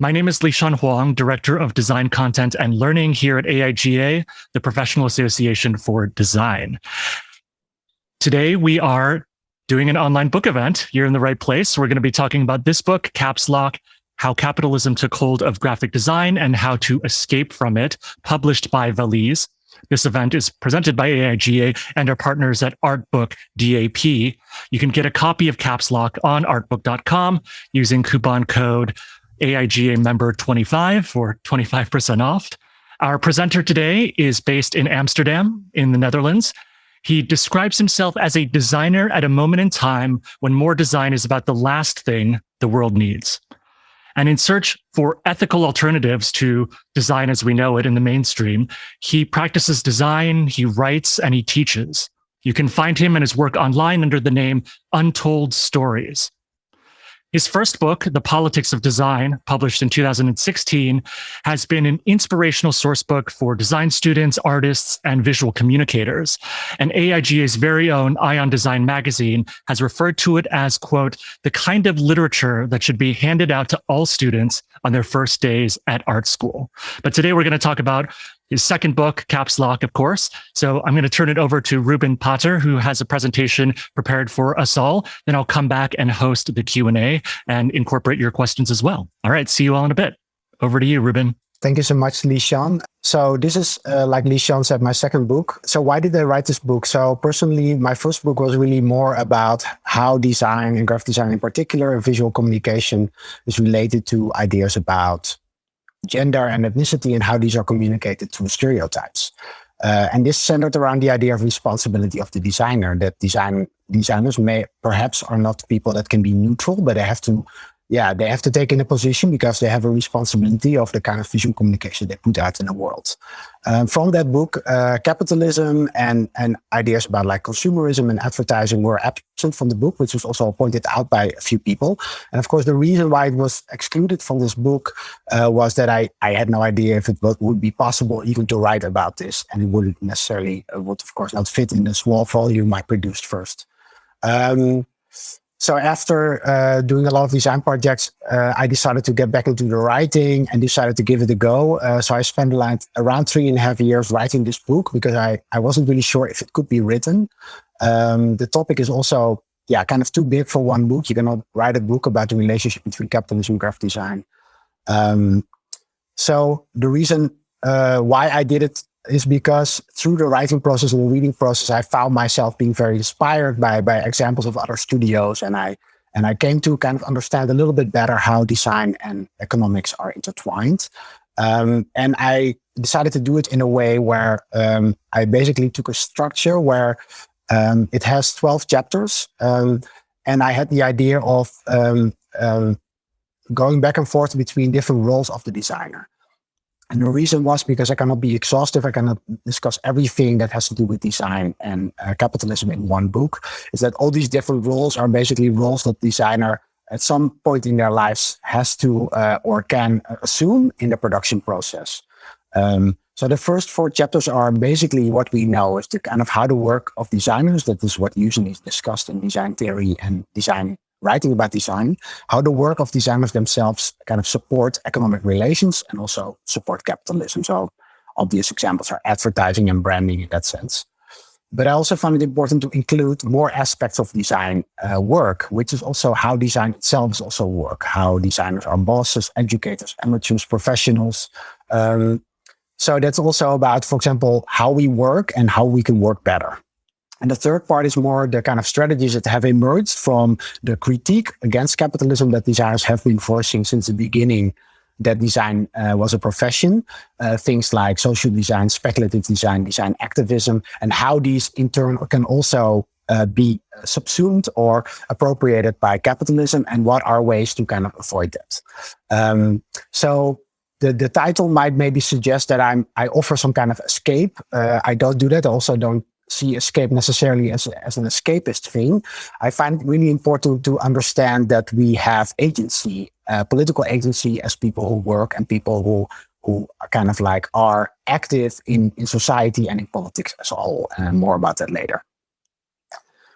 My name is Lee-Sean Huang, Director of Design Content and Learning here at AIGA, the Professional Association for Design. Today, we are doing an online book event. You're in the right place. We're going to be talking about this book, Caps Lock, How Capitalism Took Hold of Graphic Design and How to Escape from It, published by Valiz. This event is presented by AIGA and our partners at Artbook D.A.P. You can get a copy of Caps Lock on artbook.com using coupon code AIGA member 25 for 25% off. Our presenter today is based in Amsterdam in the Netherlands. He describes himself as a designer at a moment in time when more design is about the last thing the world needs. And in search for ethical alternatives to design as we know it in the mainstream, he practices design, he writes, and he teaches. You can find him and his work online under the name Untold Stories. His first book, The Politics of Design, published in 2016, has been an inspirational source book for design students, artists, and visual communicators. And AIGA's very own Ion Design magazine has referred to it as, quote, the kind of literature that should be handed out to all students on their first days at art school. But today we're going to talk about his second book, Caps Lock, of course. So I'm going to turn it over to Ruben Pater, who has a presentation prepared for us all. Then I'll come back and host the Q&A and incorporate your questions as well. All right, see you all in a bit. Over to you, Ruben. Thank you so much, Lee-Sean. So this is, like Lee-Sean said, my second book. So why did I write this book? So personally, my first book was really more about how design and graphic design in particular, and visual communication is related to ideas about gender and ethnicity and how these are communicated through stereotypes. And this centered around the idea of responsibility of the designer, that designers may perhaps are not people that can be neutral, but they have to take in a position because they have a responsibility of the kind of visual communication they put out in the world. From that book, capitalism and ideas about like consumerism and advertising were absent from the book, which was also pointed out by a few people. And of course, the reason why it was excluded from this book was that I had no idea if it would be possible even to write about this. And it wouldn't necessarily, would of course not fit in the small volume I produced first. So after doing a lot of design projects, I decided to get back into the writing and decided to give it a go. So I spent around 3.5 years writing this book because I wasn't really sure if it could be written. The topic is also, kind of too big for one book. You cannot write a book about the relationship between capitalism and graphic design. So the reason why I did it is because through the writing process and the reading process, I found myself being very inspired by examples of other studios. And I came to kind of understand a little bit better how design and economics are intertwined. And I decided to do it in a way where I basically took a structure where it has 12 chapters. And I had the idea of going back and forth between different roles of the designer. And the reason was because I cannot be exhaustive. I cannot discuss everything that has to do with design and capitalism in one book. Is that all these different roles are basically roles that designer at some point in their lives has to or can assume in the production process. So the first 4 chapters are basically what we know is the kind of how the work of designers, that is what usually is discussed in design theory and design writing about design, how the work of designers themselves kind of support economic relations and also support capitalism. So obvious examples are advertising and branding in that sense. But I also found it important to include more aspects of design work, which is also how design itself is also work, how designers are bosses, educators, amateurs, professionals. So that's also about, for example, how we work and how we can work better. And the third part is more the kind of strategies that have emerged from the critique against capitalism that designers have been voicing since the beginning, that design was a profession. Things like social design, speculative design, design activism, and how these in turn can also be subsumed or appropriated by capitalism, and what are ways to kind of avoid that. So the title might maybe suggest that I offer some kind of escape. I don't do that. I also don't see escape necessarily as an escapist thing. I find it really important to understand that we have agency, political agency as people who work and people who are kind of like are active in society and in politics as well. And more about that later.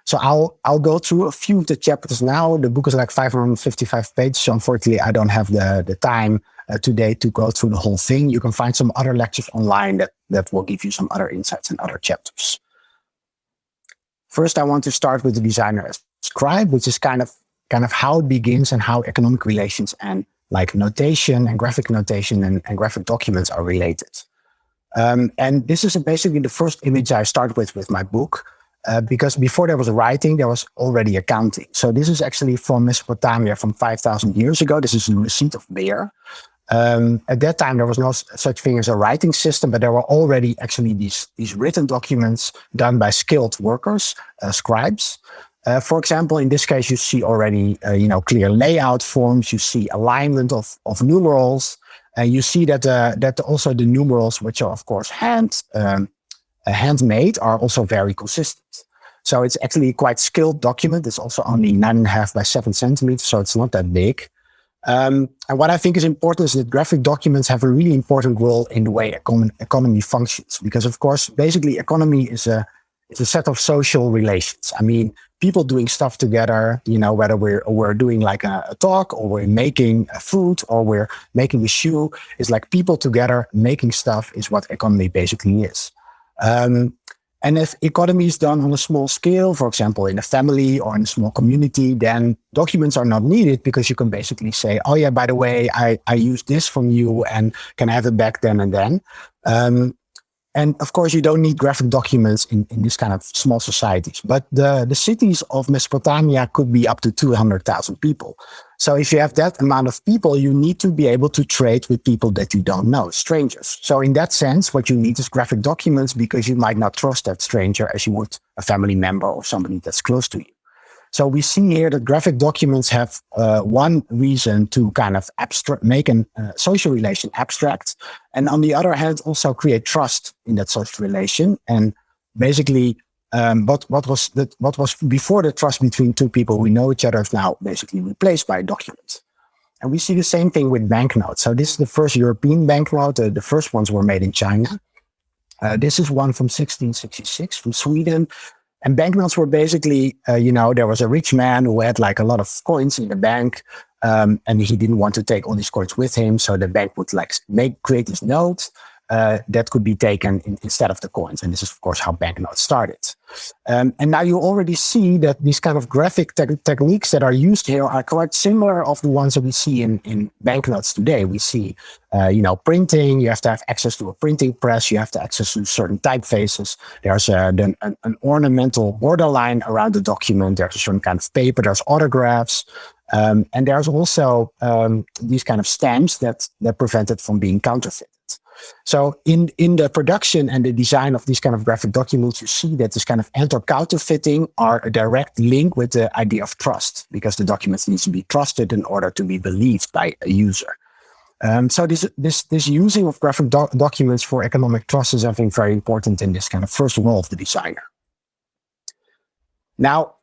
So I'll go through a few of the chapters now. The book is like 555 pages, so unfortunately I don't have the time today to go through the whole thing. You can find some other lectures online that will give you some other insights and other chapters. First, I want to start with the designer as scribe, which is kind of how it begins and how economic relations and like notation and graphic notation and graphic documents are related. And this is basically the first image I start with my book, because before there was writing, there was already accounting. So this is actually from Mesopotamia from 5,000 years ago. This is a receipt of beer. At that time, there was no such thing as a writing system, but there were already actually these written documents done by skilled workers, scribes. For example, in this case, you see already clear layout forms. You see alignment of numerals, and you see that also the numerals, which are of course handmade, are also very consistent. So it's actually a quite skilled document. It's also only 9.5 by 7 centimeters, so it's not that big. And what I think is important is that graphic documents have a really important role in the way economy functions, because of course, basically economy is a set of social relations. I mean, people doing stuff together, whether we're doing like a talk or we're making a food or we're making a shoe, is like people together making stuff is what economy basically is. And if economy is done on a small scale, for example, in a family or in a small community, then documents are not needed because you can basically say, oh yeah, by the way, I used this from you and can I have it back then and then. And of course, you don't need graphic documents in this kind of small societies. But the cities of Mesopotamia could be up to 200,000 people. So if you have that amount of people, you need to be able to trade with people that you don't know, strangers. So in that sense, what you need is graphic documents because you might not trust that stranger as you would a family member or somebody that's close to you. So we see here that graphic documents have one reason to kind of make a social relation abstract. And on the other hand, also create trust in that social relation. And basically, what was before the trust between two people who know each other is now basically replaced by documents. And we see the same thing with banknotes. So this is the first European banknote. The first ones were made in China. This is one from 1666 from Sweden. And banknotes were basically, there was a rich man who had like a lot of coins in the bank, and he didn't want to take all these coins with him. So the bank would create this note that could be taken instead of the coins. And this is, of course, how banknotes started. And now you already see that these kind of graphic techniques that are used here are quite similar of the ones that we see in banknotes today. We see, printing. You have to have access to a printing press. You have to access to certain typefaces. There's an ornamental borderline around the document. There's a certain kind of paper. There's autographs. And there's also these kind of stamps that prevent it from being counterfeited. So in the production and the design of these kind of graphic documents, you see that this kind of enter-counterfeiting are a direct link with the idea of trust, because the documents need to be trusted in order to be believed by a user. So this using of graphic documents for economic trust is, I think, very important in this kind of first role of the designer. Now,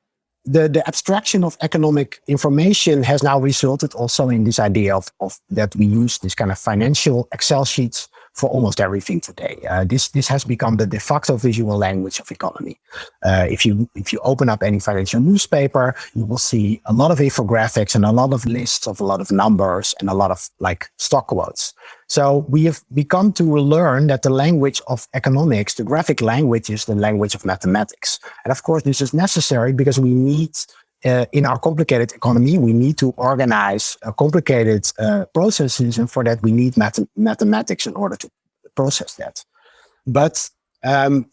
the abstraction of economic information has now resulted also in this idea of that we use this kind of financial Excel sheets for almost everything today. This has become the de facto visual language of economy. If you open up any financial newspaper, you will see a lot of infographics and a lot of lists of a lot of numbers and a lot of like stock quotes. So we have become to learn that the language of economics, the graphic language, is the language of mathematics. And of course, this is necessary because we need, in our complicated economy, we need to organize complicated processes. And for that, we need mathematics in order to process that. But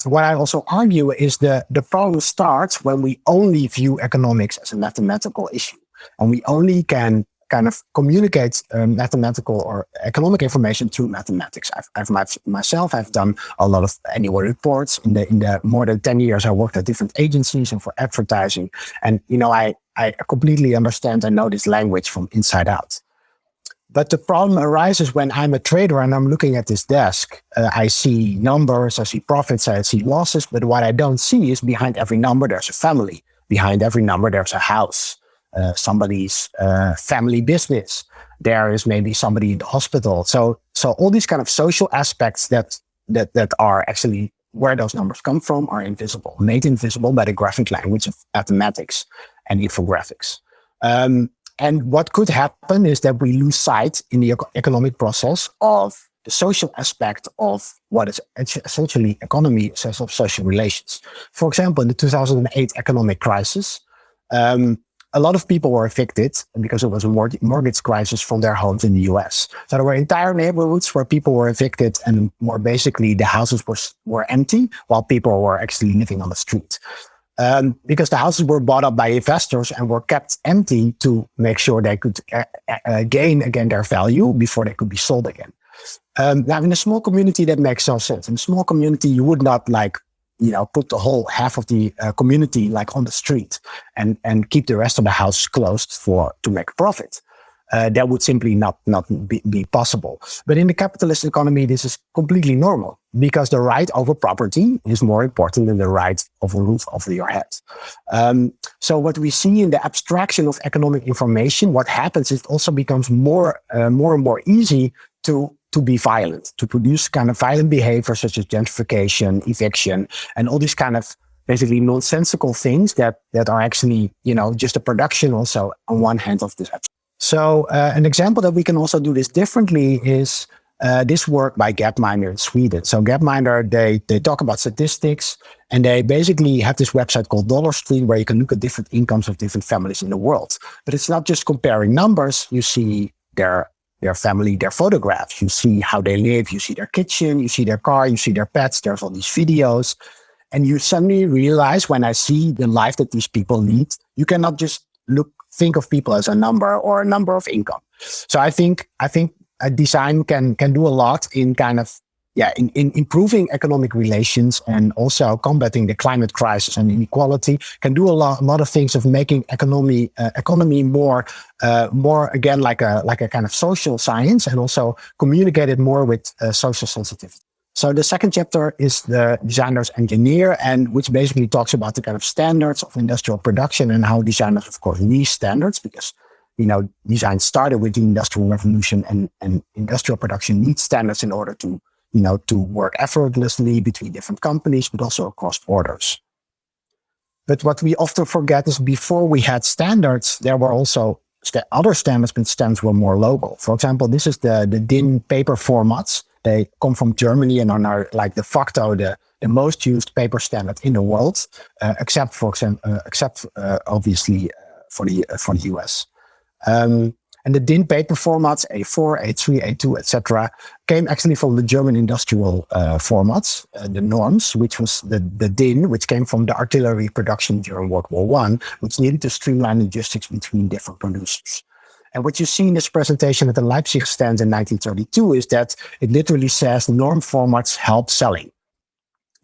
what I also argue is the problem starts when we only view economics as a mathematical issue. And we only can kind of communicate mathematical or economic information through mathematics. I've done a lot of annual reports. In the more than 10 years, I worked at different agencies and for advertising. And, I completely understand and know this language from inside out. But the problem arises when I'm a trader and I'm looking at this desk. I see numbers, I see profits, I see losses. But what I don't see is behind every number, there's a family. Behind every number, there's a house. Somebody's family business. There is maybe somebody in the hospital. So all these kind of social aspects that are actually where those numbers come from are invisible, made invisible by the graphic language of mathematics and infographics. And what could happen is that we lose sight in the economic process of the social aspect of what is essentially economy, of social relations. For example, in the 2008 economic crisis, a lot of people were evicted because it was a mortgage crisis from their homes in the US. So there were entire neighborhoods where people were evicted, and more basically the houses were empty while people were actually living on the street. Because the houses were bought up by investors and were kept empty to make sure they could gain again their value before they could be sold again. Now, in a small community, that makes no sense. In a small community, you would not put the whole half of the community on the street and keep the rest of the house closed to make a profit. That would simply not be possible. But in the capitalist economy, this is completely normal because the right over property is more important than the right of a roof over your head. So what we see in the abstraction of economic information, what happens is it also becomes more and more easy to be violent, to produce kind of violent behavior such as gentrification, eviction, and all these kind of basically nonsensical things that are actually, just a production also on one hand of this. So an example that we can also do this differently is this work by Gapminder in Sweden. So Gapminder, they talk about statistics, and they basically have this website called Dollar Stream where you can look at different incomes of different families in the world. But it's not just comparing numbers. You see their family, their photographs. You see how they live. You see their kitchen. You see their car. You see their pets. There's all these videos. And you suddenly realize when I see the life that these people lead, you cannot just think of people as a number or a number of income. So I think a design can do a lot in in improving economic relations and also combating the climate crisis and inequality. Can do a lot of things of making economy more again like a kind of social science, and also communicate it more with social sensitivity. So the second chapter is the designer's engineer, and which basically talks about the kind of standards of industrial production and how designers, of course, need standards because, design started with the Industrial Revolution, and industrial production needs standards in order to work effortlessly between different companies, but also across borders. But what we often forget is before we had standards, there were also other standards, but standards were more local. For example, this is the DIN paper formats. They come from Germany and are like de facto the most used paper standard in the world, except obviously for the US. And the DIN paper formats A4, A3, A2, etc., came actually from the German industrial formats, the norms, which was the DIN, which came from the artillery production during World War I, which needed to streamline logistics between different producers. And what you see in this presentation at the Leipzig stand in 1932 is that it literally says norm formats help selling.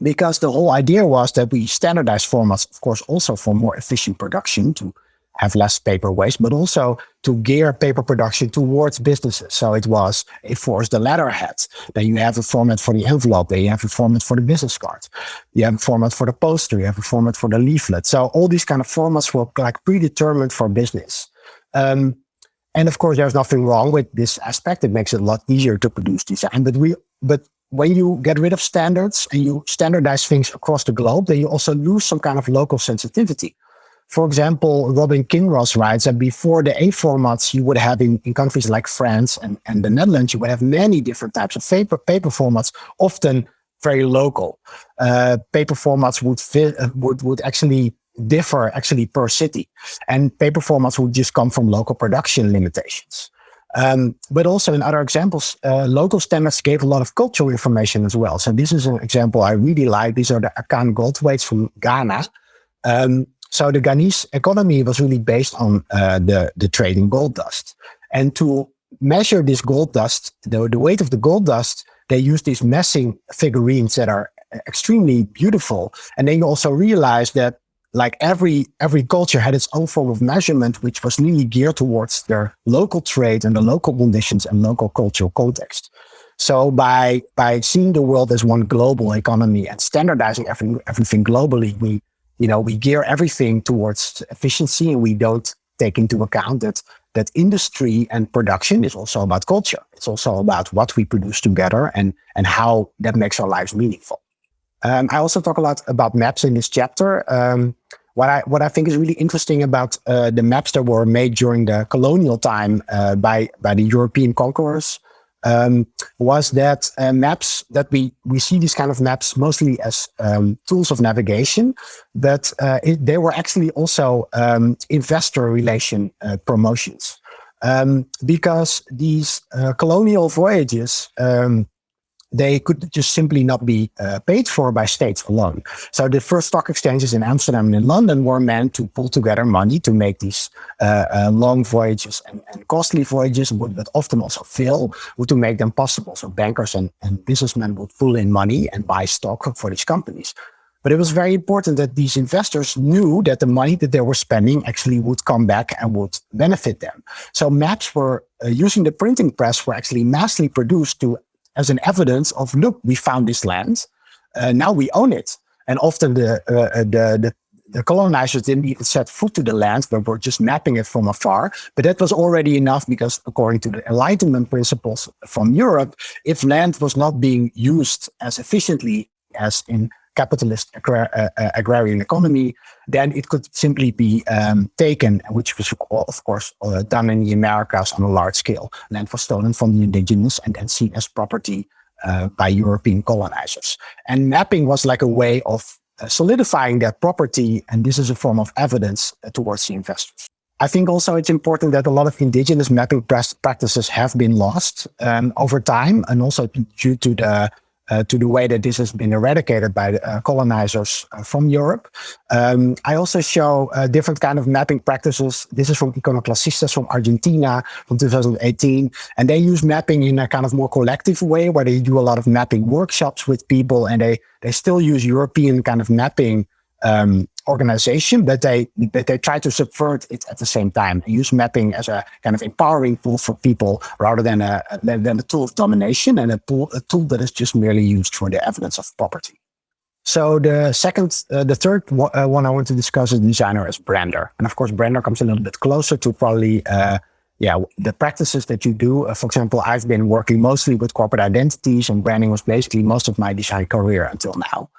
Because the whole idea was that we standardize formats, of course, also for more efficient production to have less paper waste, but also to gear paper production towards businesses. So it was A4 is the letterhead. Then you have a format for the envelope. Then you have a format for the business card. You have a format for the poster. You have a format for the leaflet. So all these kind of formats were predetermined for business. And of course, there's nothing wrong with this aspect. It makes it a lot easier to produce design. But when you get rid of standards and you standardize things across the globe, then you also lose some kind of local sensitivity. For example, Robin Kinross writes that before the A formats, you would have in countries like France and the Netherlands, you would have many different types of paper formats, often very local. Paper formats would actually differ per city, and paper formats would just come from local production limitations. But also in other examples, local standards gave a lot of cultural information as well. So this is an example I really like. These are the Akan gold weights from Ghana. So the Ghanese economy was really based on the trade in gold dust. And to measure this gold dust, the weight of the gold dust, they use these messing figurines that are extremely beautiful. And then you also realize that every culture had its own form of measurement, which was really geared towards their local trade and the local conditions and local cultural context. So by seeing the world as one global economy and standardizing everything globally, we gear everything towards efficiency, and we don't take into account that industry and production is also about culture. It's also about what we produce together and how that makes our lives meaningful. I also talk a lot about maps in this chapter. what I think is really interesting about the maps that were made during the colonial time by the European conquerors was that maps that we see these kind of maps mostly as tools of navigation, but they were actually also investor relation promotions. Because these colonial voyages, they could just simply not be paid for by states alone. So the first stock exchanges in Amsterdam and in London were meant to pull together money to make these long voyages and costly voyages, but often also fail, to make them possible. So bankers and businessmen would pull in money and buy stock for these companies. But it was very important that these investors knew that the money that they were spending actually would come back and would benefit them. So maps were using the printing press were actually massively produced as an evidence of, look, we found this land, now we own it. And often the colonizers didn't even set foot to the land, but were just mapping it from afar. But that was already enough because according to the Enlightenment principles from Europe, if land was not being used as efficiently as in capitalist agrarian economy, then it could simply be taken, which was of course done in the Americas on a large scale. Land was stolen from the indigenous and then seen as property by European colonizers. And mapping was like a way of solidifying that property, and this is a form of evidence towards the investors. I think also it's important that a lot of indigenous mapping practices have been lost over time, and also due to the way that this has been eradicated by the colonizers from Europe. I also show different kind of mapping practices. This is from Iconoclastistas from Argentina from 2018. And they use mapping in a kind of more collective way where they do a lot of mapping workshops with people, and they still use European kind of mapping organization, but they try to subvert it at the same time and use mapping as a kind of empowering tool for people rather than a tool of domination and a tool that is just merely used for the evidence of property. So the third one I want to discuss is designer as brander. And of course, brander comes a little bit closer to probably the practices that you do. For example, I've been working mostly with corporate identities, and branding was basically most of my design career until now.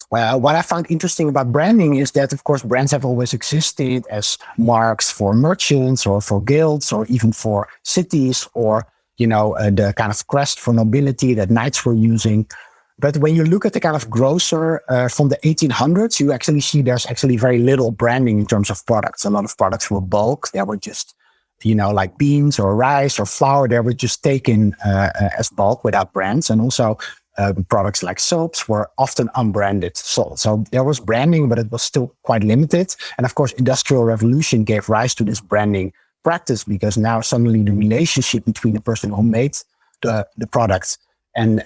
What I found interesting about branding is that, of course, brands have always existed as marks for merchants or for guilds or even for cities, or, the kind of crest for nobility that knights were using. But when you look at the kind of grocer from the 1800s, you actually see there's actually very little branding in terms of products. A lot of products were bulk. They were just, like beans or rice or flour. They were just taken as bulk without brands. And also products like soaps were often unbranded sold. So there was branding, but it was still quite limited. And of course, Industrial Revolution gave rise to this branding practice, because now suddenly the relationship between the person who made the product and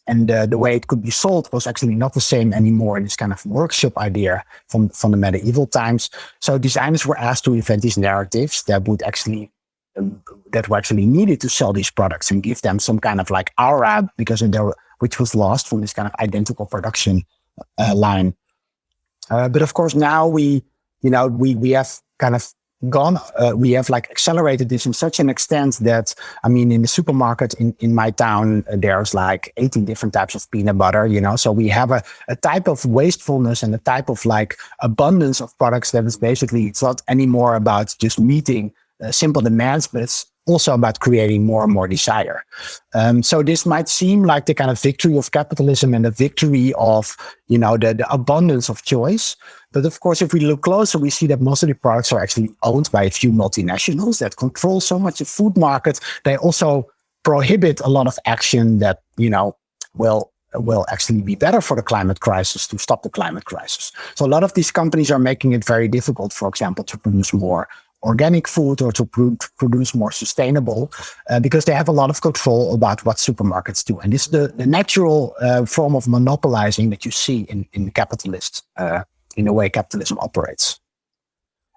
the way it could be sold was actually not the same anymore in this kind of workshop idea from the medieval times. So designers were asked to invent these narratives that were actually needed to sell these products and give them some kind of like aura, which was lost from this kind of identical production line. But of course, now we have kind of we have like accelerated this in such an extent that, in the supermarket in my town, there's like 18 different types of peanut butter, so we have a type of wastefulness and a type of like abundance of products that is basically, it's not anymore about just meeting simple demands, but it's also about creating more and more desire. So this might seem like the kind of victory of capitalism and the victory of, the abundance of choice. But of course, if we look closer, we see that most of the products are actually owned by a few multinationals that control so much of food market. They also prohibit a lot of action that, will actually be better for the climate crisis, to stop the climate crisis. So a lot of these companies are making it very difficult, for example, to produce more organic food or to produce more sustainable, because they have a lot of control about what supermarkets do. And this is the natural form of monopolizing that you see in capitalists, in the way capitalism operates.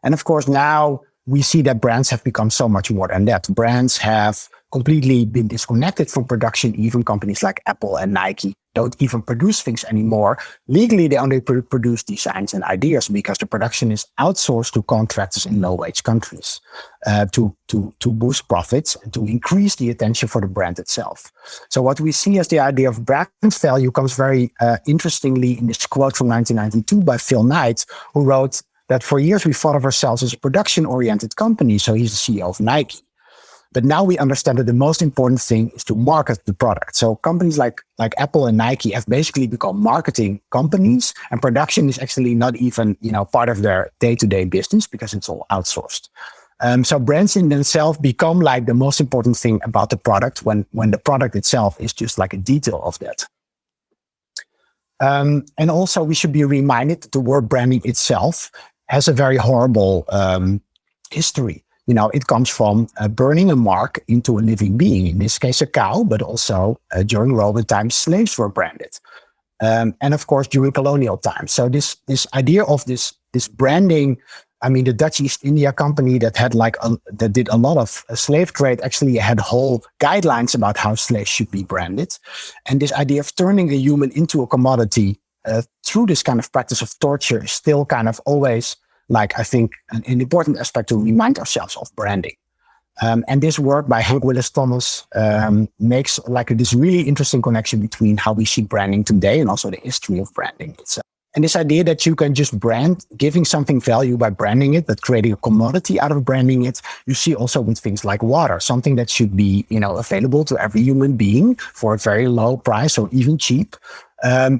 And of course, now we see that brands have become so much more than that. Brands have completely been disconnected from production. Even companies like Apple and Nike don't even produce things anymore. Legally, they only produce designs and ideas because the production is outsourced to contractors in low-wage countries to boost profits and to increase the attention for the brand itself. So what we see as the idea of brand value comes very interestingly in this quote from 1992 by Phil Knight, who wrote that for years we thought of ourselves as a production-oriented company. So he's the CEO of Nike. But now we understand that the most important thing is to market the product. So companies like Apple and Nike have basically become marketing companies, and production is actually not even, part of their day-to-day business because it's all outsourced. So brands in themselves become like the most important thing about the product when the product itself is just like a detail of that. And also we should be reminded that the word branding itself has a very horrible history. It comes from burning a mark into a living being, in this case, a cow, but also during Roman times, slaves were branded. And of course, during colonial times. So this idea of this branding, the Dutch East India Company that had that did a lot of slave trade actually had whole guidelines about how slaves should be branded. And this idea of turning a human into a commodity through this kind of practice of torture is still kind of always, I think, an important aspect to remind ourselves of branding. And this work by Hank Willis Thomas makes this really interesting connection between how we see branding today and also the history of branding itself. And this idea that you can just brand, giving something value by branding it, but creating a commodity out of branding it, you see also with things like water, something that should be, available to every human being for a very low price or even cheap.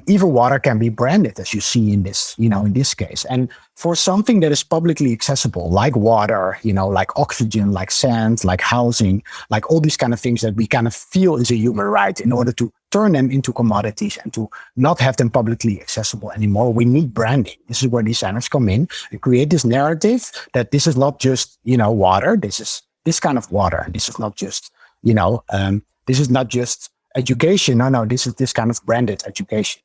Even water can be branded, as you see in this, in this case. And for something that is publicly accessible, like water, like oxygen, like sand, like housing, like all these kind of things that we kind of feel is a human right, in order to turn them into commodities and to not have them publicly accessible anymore, we need branding. This is where designers come in and create this narrative that this is not just, water. This is this kind of water. This is not just, this is not just education. No, this is this kind of branded education.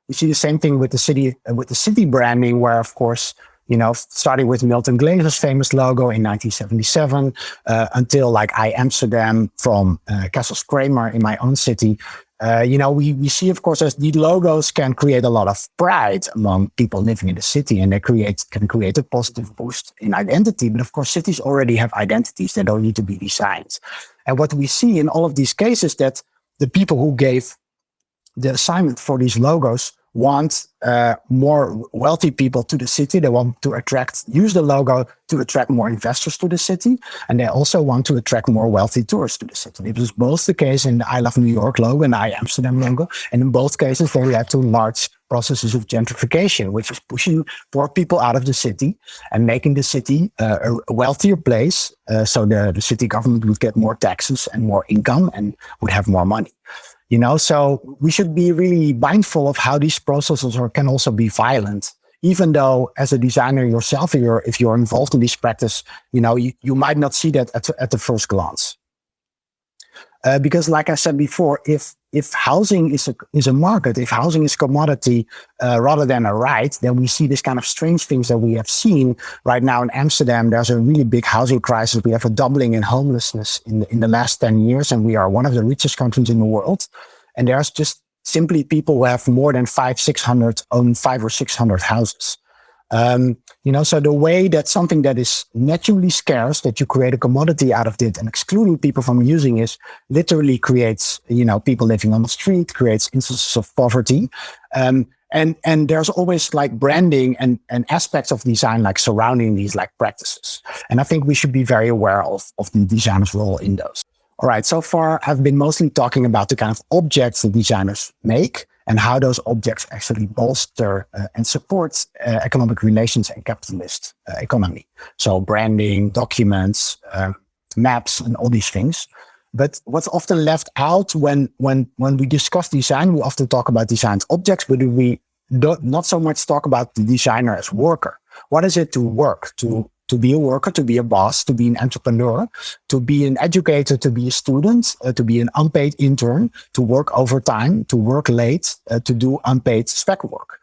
We see the same thing with the city branding, where, of course, starting with Milton Glaser's famous logo in 1977, until I Amsterdam from Kessels Kramer in my own city. We see, of course, as these logos can create a lot of pride among people living in the city, and they can create a positive boost in identity. But of course, cities already have identities that don't need to be designed. And what we see in all of these cases, that the people who gave the assignment for these logos want more wealthy people to the city. They want to use the logo to attract more investors to the city. And they also want to attract more wealthy tourists to the city. It was both the case in the I Love New York logo and the I Amsterdam logo. And in both cases, they led to large processes of gentrification, which is pushing poor people out of the city and making the city a wealthier place. So the city government would get more taxes and more income and would have more money. So we should be really mindful of how these processes can also be violent. Even though, as a designer yourself, if you're involved in this practice, you might not see that at the first glance. Because, like I said before, if housing is a market, if housing is commodity rather than a right, then we see this kind of strange things that we have seen right now in Amsterdam. There's a really big housing crisis. We have a doubling in homelessness in the last 10 years, and we are one of the richest countries in the world. And there's just simply people who have more than 500 or 600 houses. So the way that something that is naturally scarce, that you create a commodity out of it and excluding people from using is literally creates, people living on the street, creates instances of poverty. And there's always branding and aspects of design surrounding these practices. And I think we should be very aware of the designer's role in those. All right, so far I've been mostly talking about the kind of objects that designers make and how those objects actually bolster and support economic relations and capitalist economy. So branding, documents, maps, and all these things. But what's often left out when we discuss design, we often talk about design objects, but we not so much talk about the designer as worker. What is it to work, to be a worker, to be a boss, to be an entrepreneur, to be an educator, to be a student, to be an unpaid intern, to work overtime, to work late, to do unpaid spec work.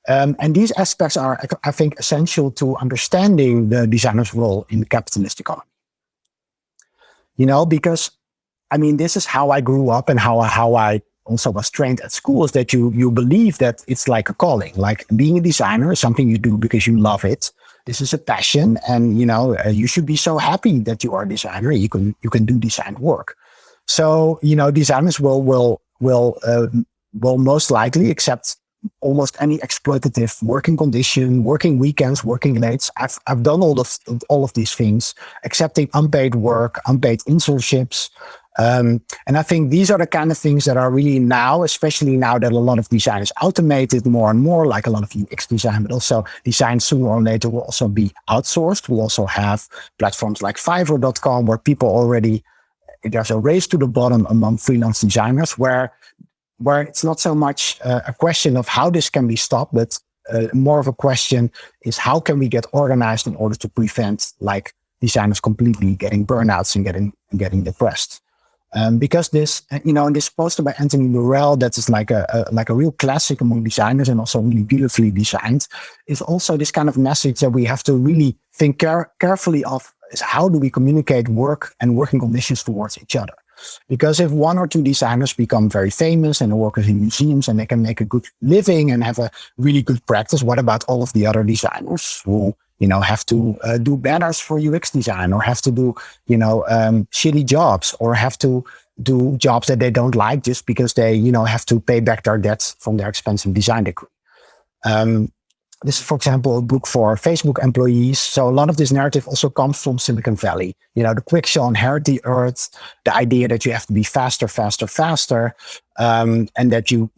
And these aspects are, I think, essential to understanding the designer's role in the capitalist economy. Because, this is how I grew up and how I also was trained at school is that you believe that it's like a calling, like being a designer is something you do because you love it. This is a passion, and you should be so happy that you are a designer. You can do design work. So designers will most likely accept almost any exploitative working condition, working weekends, working late. I've done all of these things, accepting unpaid work, unpaid internships. And I think these are the kind of things that are really now, especially now that a lot of design is automated more and more, like a lot of UX design, but also design sooner or later will also be outsourced. We'll also have platforms like Fiverr.com where people already, there's a race to the bottom among freelance designers where it's not so much a question of how this can be stopped, but more of a question is how can we get organized in order to prevent like designers completely getting burnouts and getting depressed. Because this, in this poster by Anthony Burrell, that is like a real classic among designers and also really beautifully designed, is also this kind of message that we have to really think carefully of is how do we communicate work and working conditions towards each other. Because if one or two designers become very famous and work in museums and they can make a good living and have a really good practice, what about all of the other designers who have to do banners for UX design or have to do, shitty jobs or have to do jobs that they don't like just because they, have to pay back their debts from their expensive design degree. This is, for example, a book for Facebook employees. So a lot of this narrative also comes from Silicon Valley. The quick shall inherit the earth, the idea that you have to be faster, and that you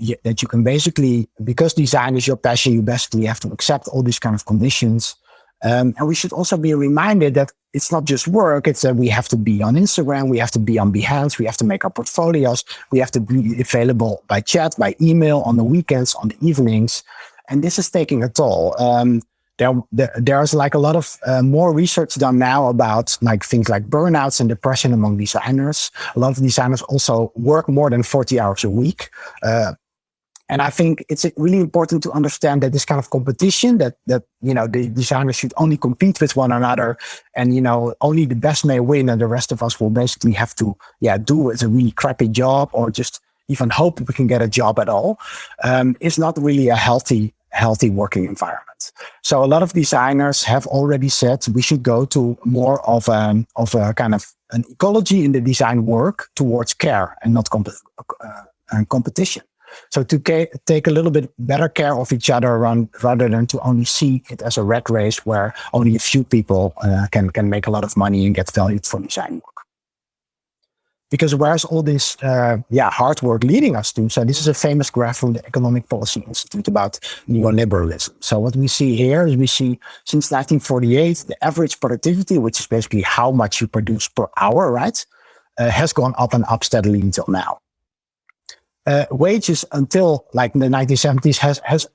can basically, because design is your passion, you basically have to accept all these kind of conditions. And we should also be reminded that it's not just work, it's that we have to be on Instagram, we have to be on Behance, we have to make our portfolios, we have to be available by chat, by email, on the weekends, on the evenings. And this is taking a toll. There's like a lot of more research done now about like things like burnouts and depression among designers. A lot of designers also work more than 40 hours a week. And I think it's really important to understand that this kind of competition that the designers should only compete with one another and, only the best may win and the rest of us will basically have to, do a really crappy job or just even hope we can get a job at all, is not really a healthy working environment. So a lot of designers have already said we should go to more of a kind of an ecology in the design work towards care and not competition. So to take a little bit better care of each other rather than to only see it as a rat race where only a few people can make a lot of money and get valued for design work. Because where's all this hard work leading us to? So this is a famous graph from the Economic Policy Institute about neoliberalism. So what we see here is we see since 1948, the average productivity, which is basically how much you produce per hour, right, has gone up and up steadily until now. Wages until like the 1970s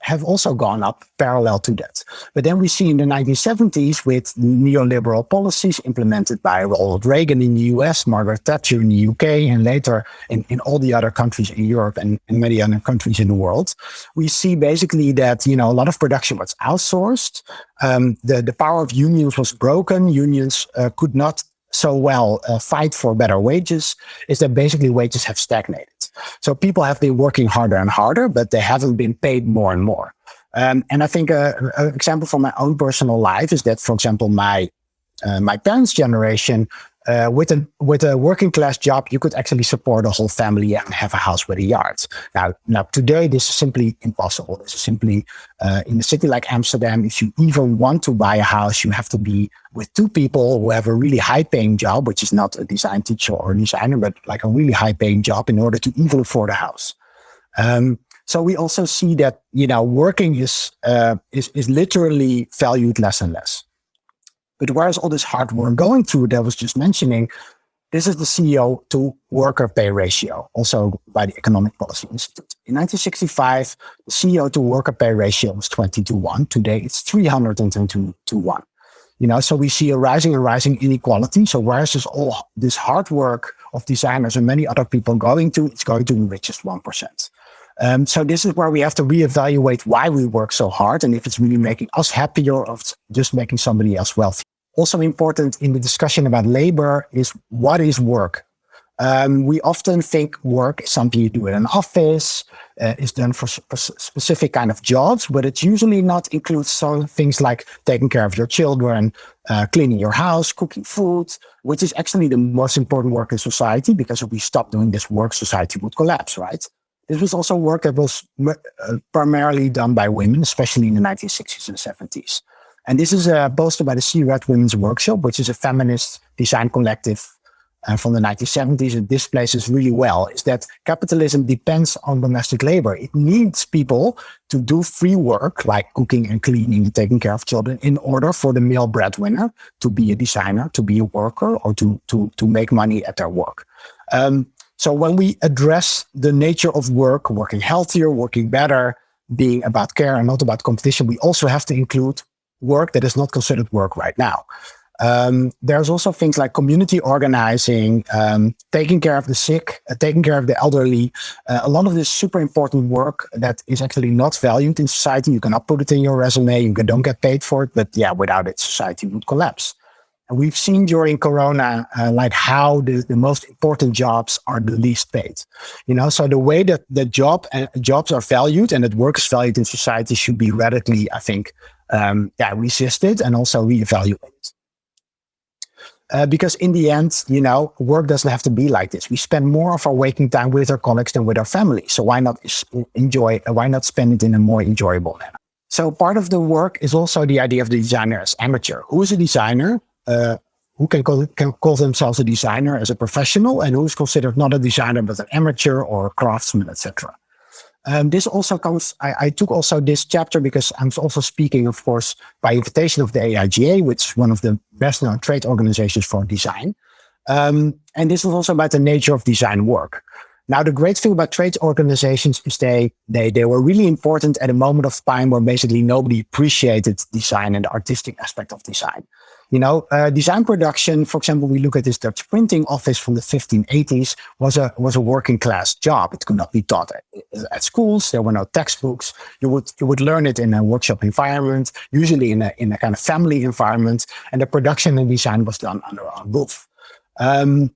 have also gone up parallel to that. But then we see in the 1970s with neoliberal policies implemented by Ronald Reagan in the US, Margaret Thatcher in the UK, and later in all the other countries in Europe and many other countries in the world, we see basically that, a lot of production was outsourced. The power of unions was broken. Unions could not so well fight for better wages, is that basically wages have stagnated. So people have been working harder and harder, but they haven't been paid more and more. And I think an example from my own personal life is that, for example, my parents' generation, with a working class job, you could actually support a whole family and have a house with a yard. Now today, this is simply impossible. This is simply in a city like Amsterdam, if you even want to buy a house, you have to be with two people who have a really high paying job, which is not a design teacher or a designer, but like a really high paying job in order to even afford a house. So we also see that, working is literally valued less and less. But where's all this hard work going through that I was just mentioning? This is the CEO to worker pay ratio, also by the Economic Policy Institute. In 1965, the CEO to worker pay ratio was 20-1. Today, it's 310-1. So we see a rising inequality. So where's this hard work of designers and many other people going to? It's going to the richest 1%. So this is where we have to reevaluate why we work so hard and if it's really making us happier or if it's just making somebody else wealthy. Also important in the discussion about labor is what is work? We often think work is something you do in an office, is done for specific kind of jobs, but it usually not includes some things like taking care of your children, cleaning your house, cooking food, which is actually the most important work in society, because if we stop doing this work, society would collapse, right? This was also work that was primarily done by women, especially in the 1960s and 70s. And this is posted by the C-Red Women's Workshop, which is a feminist design collective from the 1970s. It displays this really well, is that capitalism depends on domestic labor. It needs people to do free work like cooking and cleaning and taking care of children in order for the male breadwinner to be a designer, to be a worker, or to make money at their work. So when we address the nature of work, working healthier, working better, being about care and not about competition, we also have to include work that is not considered work right now. There's also things like community organizing, taking care of the sick, taking care of the elderly. A lot of this super important work that is actually not valued in society. You cannot put it in your resume. You don't get paid for it. But yeah, without it, society would collapse. And we've seen during Corona, like how the most important jobs are the least paid. So the way that the jobs are valued and that work is valued in society should be radically, I think, resisted and also reevaluated. Because in the end, work doesn't have to be like this. We spend more of our waking time with our colleagues than with our family. So why not spend it in a more enjoyable manner? So part of the work is also the idea of the designer as amateur. Who is a designer? Who can call themselves a designer as a professional, and who's considered not a designer but an amateur or a craftsman, etc. This also comes, I took also this chapter because I'm also speaking, of course, by invitation of the AIGA, which is one of the best known trade organizations for design. And this is also about the nature of design work. Now, the great thing about trade organizations is they were really important at a moment of time where basically nobody appreciated design and the artistic aspect of design. Design production, for example, we look at this Dutch printing office from the 1580s was a working class job. It could not be taught at schools. There were no textbooks. You would learn it in a workshop environment, usually in a kind of family environment, and the production and design was done under our roof. And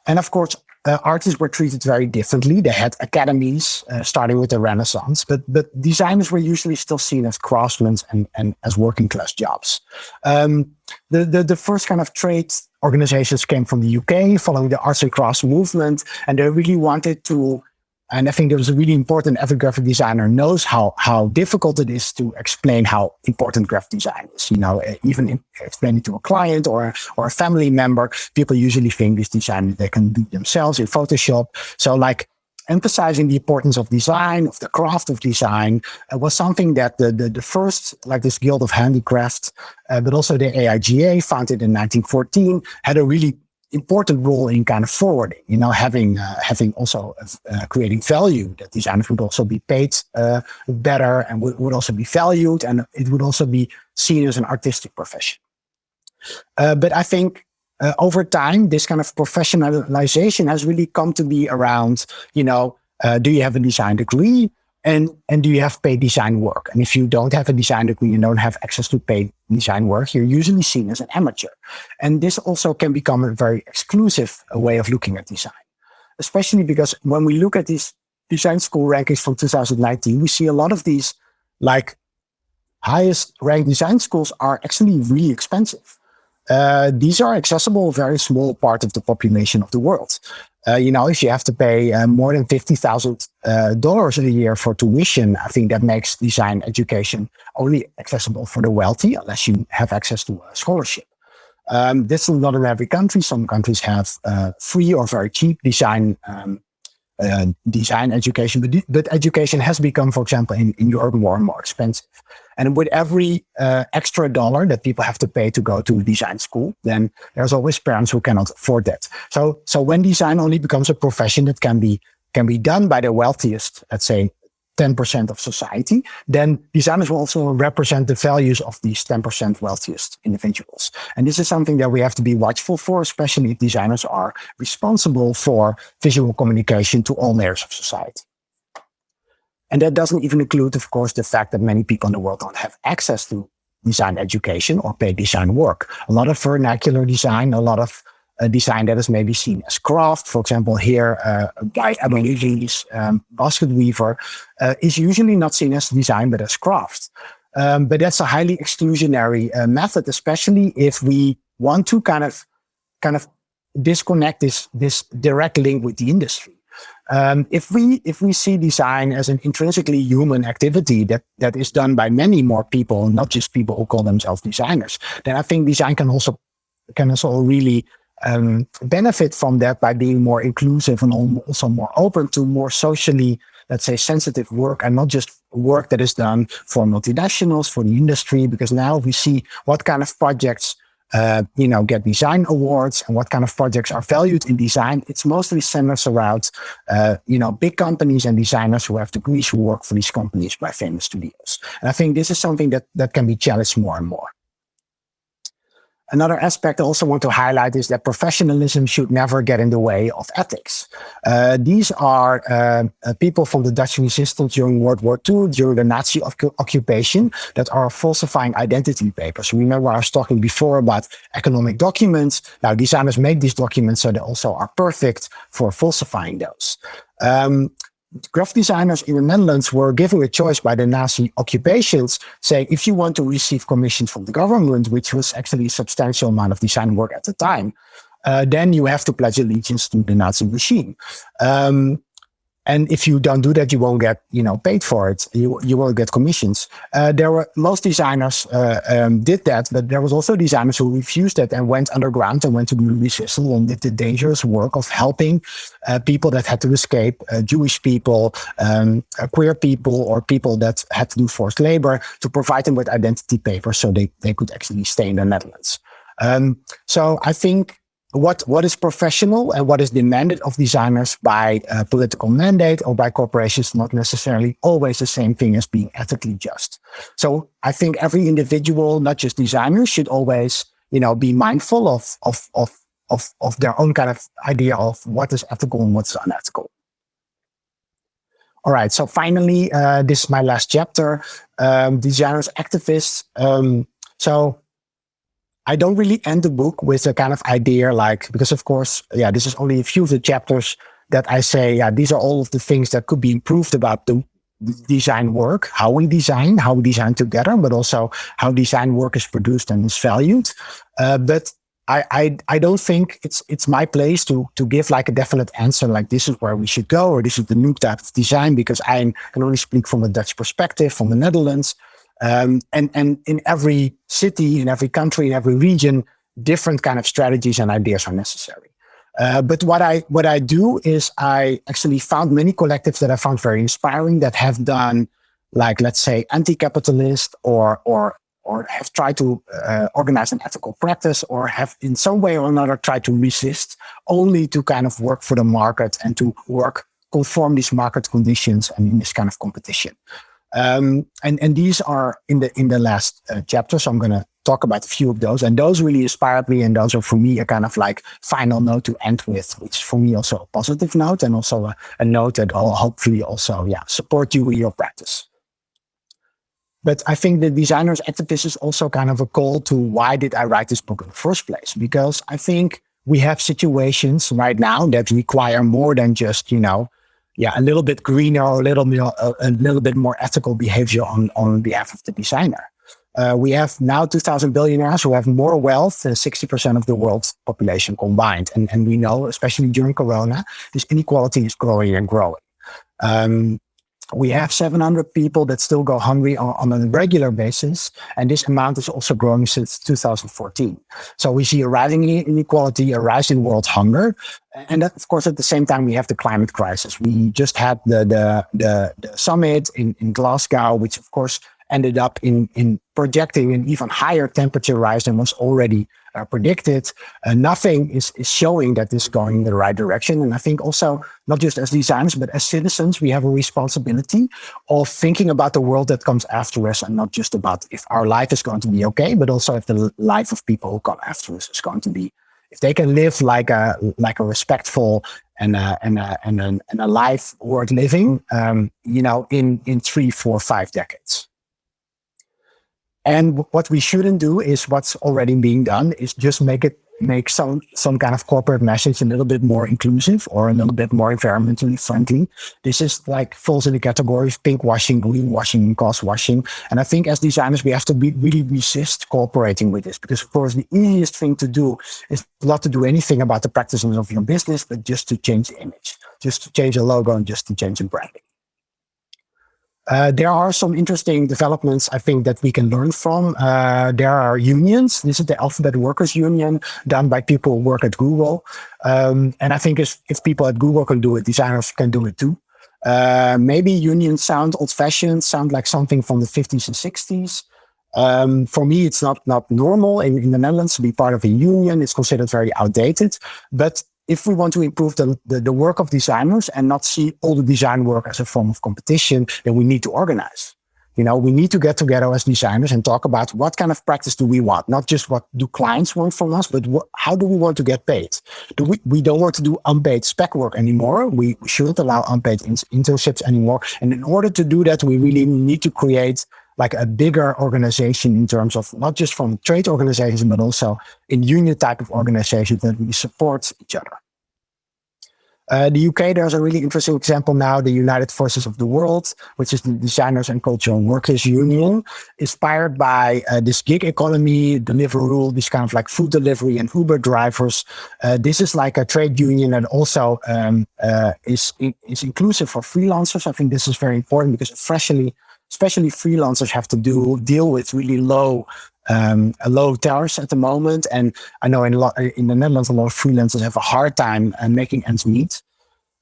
of course, artists were treated very differently. They had academies, starting with the Renaissance, but designers were usually still seen as craftsmen and as working class jobs. The first kind of trade organizations came from the UK following the arts and crafts movement, and they really wanted to, and I think there was a really important, every graphic designer knows how difficult it is to explain how important graphic design is. Even explain it to a client or a family member, people usually think this design they can do themselves in Photoshop. So like emphasizing the importance of design, of the craft of design, was something that the first, like this Guild of Handicraft, but also the AIGA, founded in 1914, had a really important role in kind of forwarding, having also creating value, that designers would also be paid better and would also be valued, and it would also be seen as an artistic profession. But I think over time, this kind of professionalization has really come to be around, do you have a design degree? And do you have paid design work? And if you don't have a design degree and don't have access to paid design work, you're usually seen as an amateur. And this also can become a very exclusive way of looking at design, especially because when we look at these design school rankings from 2019, we see a lot of these like highest ranked design schools are actually really expensive. These are accessible, a very small part of the population of the world. If you have to pay more than $50,000 a year for tuition, I think that makes design education only accessible for the wealthy, unless you have access to a scholarship. This is not in every country. Some countries have free or very cheap design education, but education has become, for example, in Europe, more and more expensive. And with every extra dollar that people have to pay to go to a design school, then there's always parents who cannot afford that. So when design only becomes a profession that can be done by the wealthiest, let's say 10% of society, then designers will also represent the values of these 10% wealthiest individuals. And this is something that we have to be watchful for, especially if designers are responsible for visual communication to all layers of society. And that doesn't even include, of course, the fact that many people in the world don't have access to design education or paid design work. A lot of vernacular design, a lot of design that is maybe seen as craft. For example, here, by Aborigines basket weaver is usually not seen as design, but as craft. But that's a highly exclusionary method, especially if we want to kind of disconnect this direct link with the industry. If we see design as an intrinsically human activity that is done by many more people, not just people who call themselves designers, then I think design can also really benefit from that by being more inclusive and also more open to more socially, let's say, sensitive work, and not just work that is done for multinationals, for the industry, because now we see what kind of projects get design awards and what kind of projects are valued in design. It's mostly centers around, big companies and designers who have degrees who work for these companies by famous studios. And I think this is something that can be challenged more and more. Another aspect I also want to highlight is that professionalism should never get in the way of ethics. These are people from the Dutch resistance during World War II, during the Nazi occupation, that are falsifying identity papers. Remember, I was talking before about economic documents. Now, designers make these documents, so they also are perfect for falsifying those. Graphic designers in the Netherlands were given a choice by the Nazi occupations, saying if you want to receive commissions from the government, which was actually a substantial amount of design work at the time, then you have to pledge allegiance to the Nazi regime. And if you don't do that, you won't get, paid for it. You won't get commissions. Most designers did that, but there was also designers who refused that and went underground and went to the resistance and did the dangerous work of helping people that had to escape, Jewish people, queer people, or people that had to do forced labor, to provide them with identity papers so they could actually stay in the Netherlands. So I think what is professional and what is demanded of designers by political mandate or by corporations not necessarily always the same thing as being ethically just. So I think every individual, not just designers, should always, be mindful of their own kind of idea of what is ethical and what's unethical. All right. So finally, this is my last chapter. Designers, activists. So I don't really end the book with a kind of idea because of course, this is only a few of the chapters that I say, these are all of the things that could be improved about the design work, how we design together, but also how design work is produced and is valued. But I don't think it's my place to give like a definite answer, like this is where we should go, or this is the new type of design, because I can only speak from a Dutch perspective, from the Netherlands. And in every city, in every country, in every region, different kind of strategies and ideas are necessary. But what I do is I actually found many collectives that I found very inspiring that have done, like, let's say, anti-capitalist or have tried to organize an ethical practice, or have in some way or another tried to resist, only to kind of work for the market and to conform these market conditions and in this kind of competition. And these are in the last chapter, so I'm going to talk about a few of those, and those really inspired me, and those are for me a kind of like final note to end with, which is for me also a positive note, and also a note that will hopefully also support you in your practice. But I think the designer's activist is also kind of a call to why did I write this book in the first place? Because I think we have situations right now that require more than just, a little bit greener or a little bit more ethical behavior on behalf of the designer. We have now 2,000 billionaires who have more wealth than 60% of the world's population combined. And we know, especially during Corona, this inequality is growing and growing. We have 700 people that still go hungry on a regular basis. And this amount is also growing since 2014. So we see a rising inequality, a rise in world hunger. And that, of course, at the same time, we have the climate crisis. We just had the summit in Glasgow, which, of course, ended up in projecting an even higher temperature rise than was already predicted. Nothing is showing that this is going in the right direction. And I think also, not just as designers, but as citizens, we have a responsibility of thinking about the world that comes after us, and not just about if our life is going to be okay, but also if the life of people who come after us is going to be, if they can live like a respectful and a life worth living, in 3, 4, 5 decades. And what we shouldn't do is what's already being done, is just make it make some kind of corporate message a little bit more inclusive or a little bit more environmentally friendly. This is like falls in the category of pink washing, green washing, and cost washing. And I think as designers, we have to really resist cooperating with this, because of course the easiest thing to do is not to do anything about the practices of your business, but just to change the image, just to change the logo and just to change the branding. There are some interesting developments, I think, that we can learn from. There are unions. This is the Alphabet Workers Union, done by people who work at Google. And I think if people at Google can do it, designers can do it too. Maybe unions sound old-fashioned, sound like something from the 50s and 60s. For me, it's not normal in the Netherlands to be part of a union. It's considered very outdated. But if we want to improve the work of designers and not see all the design work as a form of competition, then we need to organize. You know, we need to get together as designers and talk about what kind of practice do we want, not just what do clients want from us, but how do we want to get paid? We don't want to do unpaid spec work anymore. We shouldn't allow unpaid internships anymore. And in order to do that, we really need to create like a bigger organization in terms of not just from trade organizations, but also in union type of organizations that we support each other. The UK, there's a really interesting example now, the United Forces of the World, which is the Designers and Cultural Workers Union, inspired by this gig economy, Deliveroo, this kind of like food delivery and Uber drivers. This is like a trade union that also is inclusive for freelancers. I think this is very important because especially freelancers have to deal with really low tariffs at the moment. And I know in the Netherlands, a lot of freelancers have a hard time making ends meet.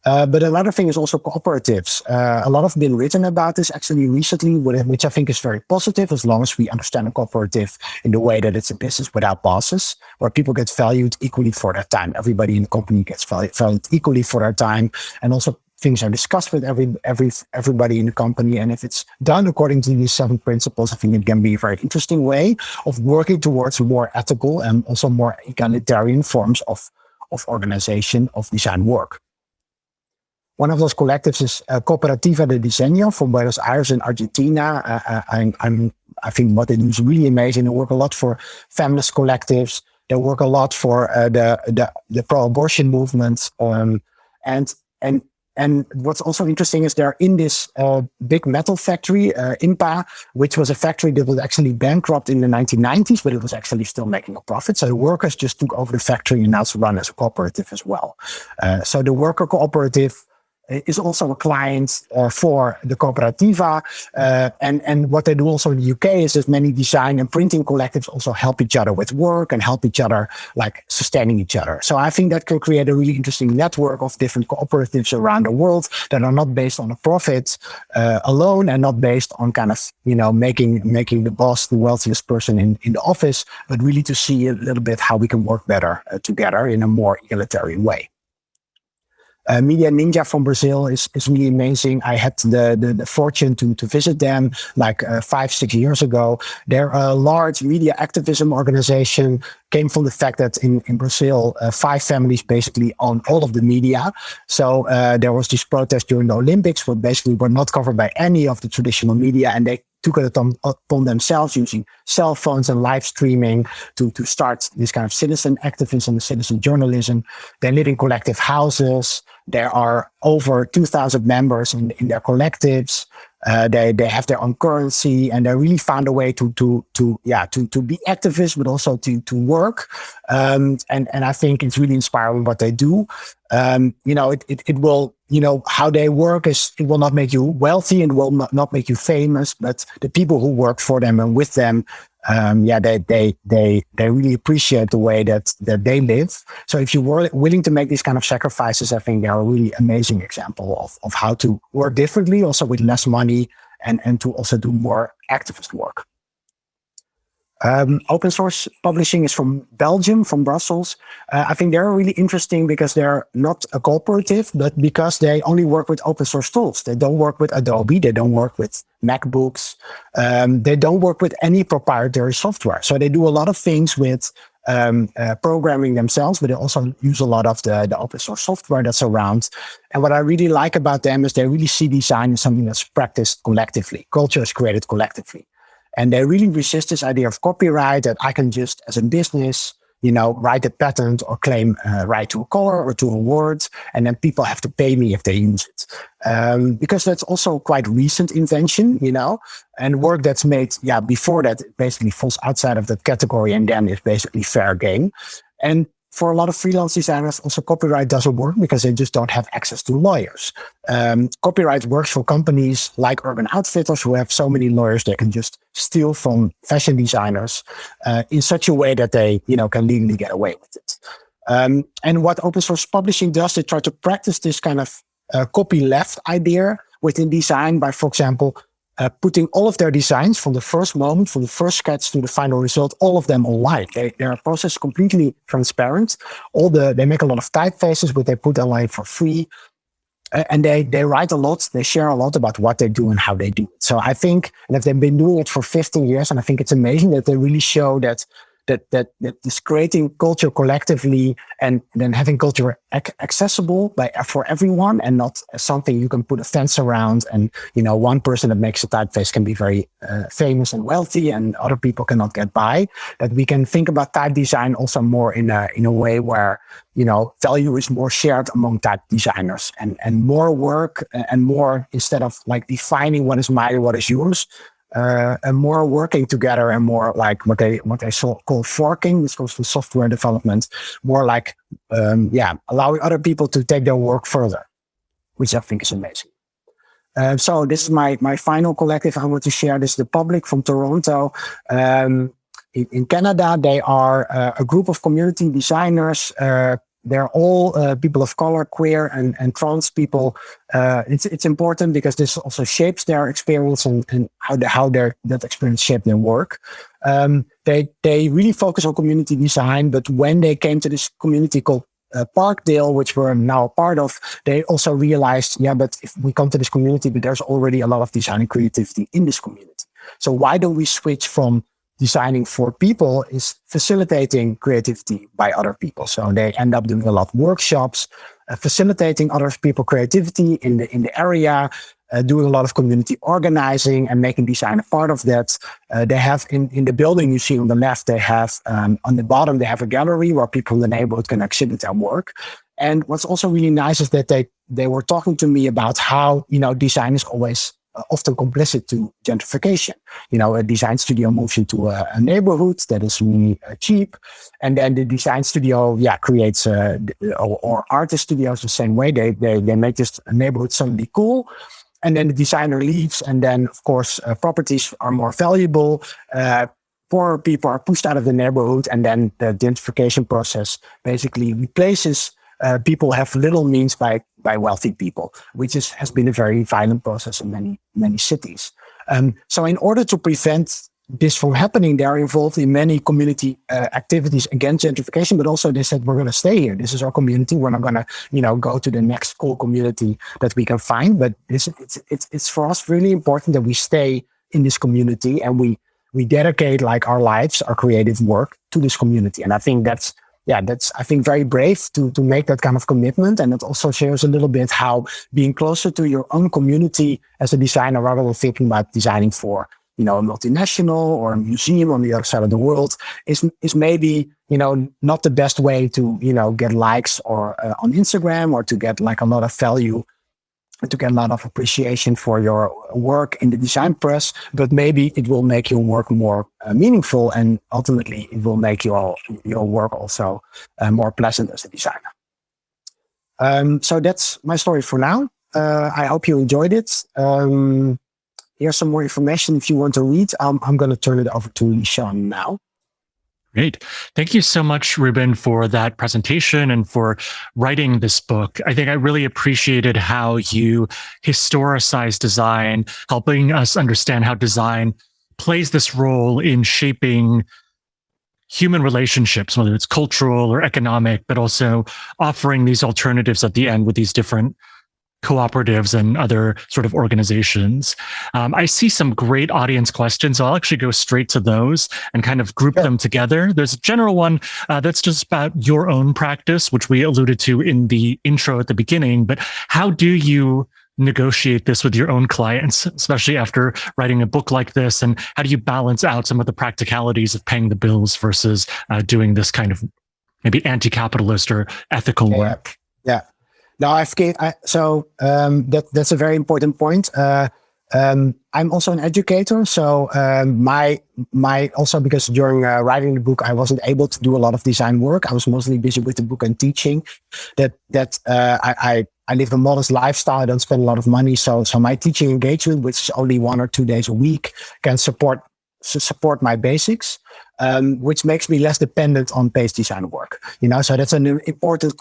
But another thing is also cooperatives. A lot has been written about this actually recently, which I think is very positive, as long as we understand a cooperative in the way that it's a business without bosses, where people get valued equally for their time. Everybody in the company gets valued equally for their time, and also things are discussed with everybody in the company. And if it's done according to these 7 principles, I think it can be a very interesting way of working towards more ethical and also more egalitarian forms of organization of design work. One of those collectives is Cooperativa de Diseño from Buenos Aires in Argentina. I think what they do is really amazing. They work a lot for feminist collectives. They work a lot for the pro-abortion movement. And what's also interesting is they're in this big metal factory, IMPA, which was a factory that was actually bankrupt in the 1990s, but it was actually still making a profit. So the workers just took over the factory and now it's run as a cooperative as well. So the worker cooperative is also a client for the Cooperativa. And what they do also in the UK is that many design and printing collectives also help each other with work and help each other like sustaining each other. So I think that can create a really interesting network of different cooperatives around the world that are not based on a profit alone and not based on kind of, you know, making the boss the wealthiest person in the office, but really to see a little bit how we can work better together in a more egalitarian way. Media Ninja from Brazil is really amazing. I had the fortune to visit them like 5-6 years ago. They're a large media activism organization, came from the fact that in Brazil, 5 families basically own all of the media. So there was this protest during the Olympics, where basically were not covered by any of the traditional media, and they took it upon themselves using cell phones and live streaming to start this kind of citizen activism, citizen journalism. They live in collective houses. There are over 2,000 members in their collectives. They have their own currency, and they really found a way to be activists, but also to work. And I think it's really inspiring what they do. It will, how they work is, it will not make you wealthy and will not make you famous, but the people who work for them and with them, they really appreciate the way that they live. So if you were willing to make these kind of sacrifices, I think they are a really amazing example of how to work differently, also with less money, and to also do more activist work. Open source publishing is from Belgium, from Brussels. I think they're really interesting because they're not a cooperative, but because they only work with open source tools. They don't work with Adobe. They don't work with MacBooks. They don't work with any proprietary software. So they do a lot of things with programming themselves, but they also use a lot of the open source software that's around. And what I really like about them is they really see design as something that's practiced collectively. Culture is created collectively. And they really resist this idea of copyright, that I can just, as a business, write a patent or claim right to a color or to a word, and then people have to pay me if they use it. Because that's also quite recent invention, and work that's made, before that, it basically falls outside of that category and then is basically fair game. And for a lot of freelance designers, also copyright doesn't work because they just don't have access to lawyers. Copyright works for companies like Urban Outfitters who have so many lawyers they can just steal from fashion designers in such a way that they, can legally get away with it. And what open source publishing does, they try to practice this kind of copyleft idea within design by, for example, putting all of their designs from the first moment, from the first sketch to the final result, all of them online. Their process is completely transparent. They make a lot of typefaces, but they put online for free. And they write a lot, they share a lot about what they do and how they do it. So I think that they've been doing it for 15 years, and I think it's amazing that they really show that this creating culture collectively and then having culture accessible for everyone and not something you can put a fence around and one person that makes a typeface can be very famous and wealthy and other people cannot get by. That we can think about type design also more in a way where value is more shared among type designers and more work and more, instead of like defining what is mine, what is yours, and more working together and more like what they call forking, which goes to software development, more like allowing other people to take their work further, which I think is amazing. So this is my final collective I want to share. This is The Public from Toronto. In Canada, they are a group of community designers. They're all people of color, queer, and trans people. It's important because this also shapes their experience and how that experience shaped their work. They really focus on community design, but when they came to this community called Parkdale, which we're now a part of, they also realized, but if we come to this community, but there's already a lot of design and creativity in this community. So why don't we switch from designing for people is facilitating creativity by other people. So they end up doing a lot of workshops, facilitating other people's creativity in the area, doing a lot of community organizing and making design a part of that. They have in the building you see on the left, they have on the bottom, they have a gallery where people in the neighborhood can exhibit their work. And what's also really nice is that they were talking to me about how, design is always often complicit to gentrification. A design studio moves into a neighborhood that is really cheap. And then the design studio, creates, or artist studios the same way. They make this neighborhood suddenly cool. And then the designer leaves. And then, of course, properties are more valuable. Poorer people are pushed out of the neighborhood. And then the gentrification process basically replaces people have little means by wealthy people, which has been a very violent process in many cities. So in order to prevent this from happening, they are involved in many community activities against gentrification, but also they said, we're going to stay here. This is our community. We're not going to, go to the next cool community that we can find. But it's for us really important that we stay in this community and we dedicate like our lives, our creative work to this community. And I think that's I think very brave to make that kind of commitment. And it also shows a little bit how being closer to your own community as a designer, rather than thinking about designing for, a multinational or a museum on the other side of the world is maybe, not the best way to, get likes or on Instagram or to get like a lot of value, to get a lot of appreciation for your work in the design press, but maybe it will make your work more meaningful, and ultimately it will make your work also more pleasant as a designer. So that's my story for now. I hope you enjoyed it. Here's some more information if you want to read. I'm going to turn it over to Lee-Sean now. Great. Thank you so much, Ruben, for that presentation and for writing this book. I think I really appreciated how you historicize design, helping us understand how design plays this role in shaping human relationships, whether it's cultural or economic, but also offering these alternatives at the end with these different cooperatives and other sort of organizations. I see some great audience questions, so I'll actually go straight to those and kind of group them together. There's a general one that's just about your own practice, which we alluded to in the intro at the beginning, but how do you negotiate this with your own clients, especially after writing a book like this? And how do you balance out some of the practicalities of paying the bills versus doing this kind of maybe anti-capitalist or ethical work? Yeah. No, that's a very important point. I'm also an educator, so my also because during writing the book I wasn't able to do a lot of design work. I was mostly busy with the book and teaching. I live a modest lifestyle. I don't spend a lot of money, so my teaching engagement, which is only 1 or 2 days a week, can support my basics, which makes me less dependent on paid design work. So that's an important